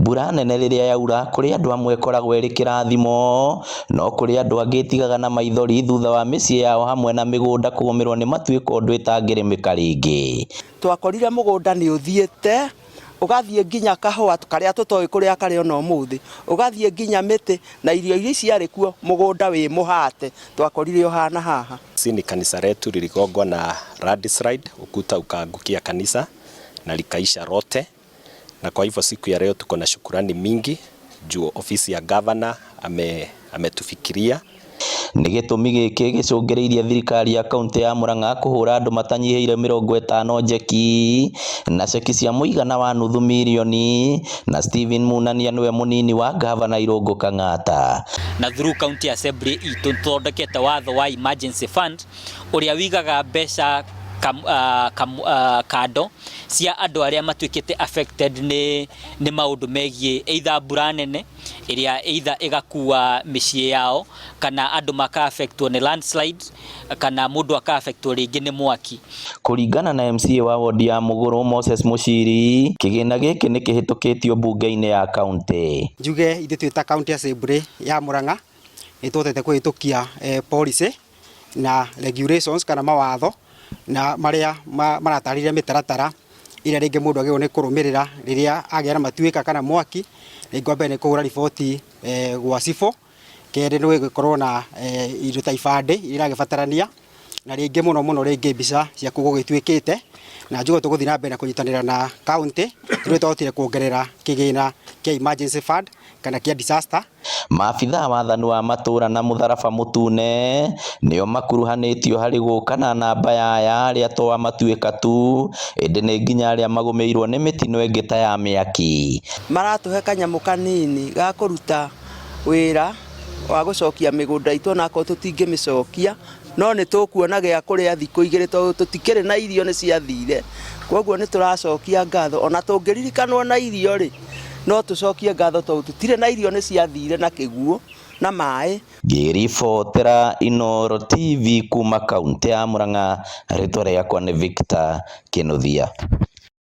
Mbura nene rĩrĩa yaura kũrĩ andũ amwe koragwo ĩrĩ kĩrathimo, no kũrĩ andũ angĩ tigaga na maithori thutha wa mĩciĩ yao hamwe na mĩgũnda kũgũmĩrwo nĩ matuĩka ũndũ ĩtangĩrĩmĩka rĩngĩ. Twakorire mũgũnda nĩ ũthiĩte ugathiĩ nginya kahũa karĩa tũtoĩ kũrĩa karĩ ona ũmũthĩ, ugathiĩ nginya mĩtĩ na irio iria ciarĩ kuo mũgũnda wĩ mũhate twakorire ũhana haha. Ni kanisa letu liligongwa na landslide, ukuta ukaangukia kanisa na likaisha lote, na kwa hivyo siku ya leo tuko na shukrani mingi juu ofisi ya governor ametufikiria. Nĩ gĩtũmi gĩkĩ gĩcũngĩrĩirie thirikari ya kaunti ya Murang'a kũhũra andũ matanyihĩire 50 njeki na ceki cia mũigana wa nuthu mirioni, na Stephen Munania nĩwe mũnini wa gavana Irũngũ Kang'ata. Na through county assembly itũ tũthondekete watho wa emergency fund ũrĩa wigaga mbeca kando cia andũ arĩa matuĩkĩte affected nĩ maũndũ megiĩ either mbura nene ĩrĩa either ĩgakua mĩciĩ yao, kana andũ maka affectwo nĩ landslide, kana mũndũ aka affectwo rĩngĩ nĩ mwaki. Kũringana na MCA wa wodi ya Mũgũrũ Moses Mũciri, kĩgĩna gĩkĩ nĩ kĩhĩtũkĩtio mbunge-inĩ ya kaunti. Njuge ithuĩ twĩta county assembly ya Murang'a nĩ twotete kũhĩtũkia policy na regulations kana mawatho na marĩa maratarĩria mĩtaratara ĩrĩa rĩngĩ mũndũ agĩrĩirwo nĩ kũrũmĩrĩra rĩrĩa agĩa na matuĩka kana mwaki. Rĩngĩ mbere nĩ kũhũra riboti gwa cibũ, kerĩ nĩ gũkorwo na indo ta ibandĩ iria iragĩbatarania, na rĩngĩ mũno rĩngĩ mbica ciaku gũgĩtuĩkĩte, na njugo tũgũthiĩ na mbere na kũnyitanĩra na county tũrĩa twahotire kuongerera kĩgĩna kĩa emergency fund kana kĩa disaster. Maabitha wathani wa matũra na mũtharaba mũtune nĩo makuruhanĩtio harĩ gũka na namba ya aya arĩa to matuĩka tu, ĩndĩ nĩ nginya arĩa magũmĩirwo nĩ mĩtino ĩngĩ ta ya mĩaki. Maratũhe kanyamũ kanini ga kũruta wĩra wa gũcokia mĩgũnda itũ na akorwo tũtingĩmĩcokia, no nĩ tũkuona gĩa kũrĩa thikũ igĩrĩ tondũ tũtikĩrĩ na irio nĩ ciathire. Koguo nĩ tũracokia ngatho, ona tũngĩririkanwo na irio rĩ no tũcokie ngatho tondũ tũtirĩ na irio nĩ ciathire na kĩguo na maĩ. Ngĩribotera Inooro TV kuma kaunti ya Murang'a, rĩtwa rĩakwa nĩ Victor Kĩnuthia.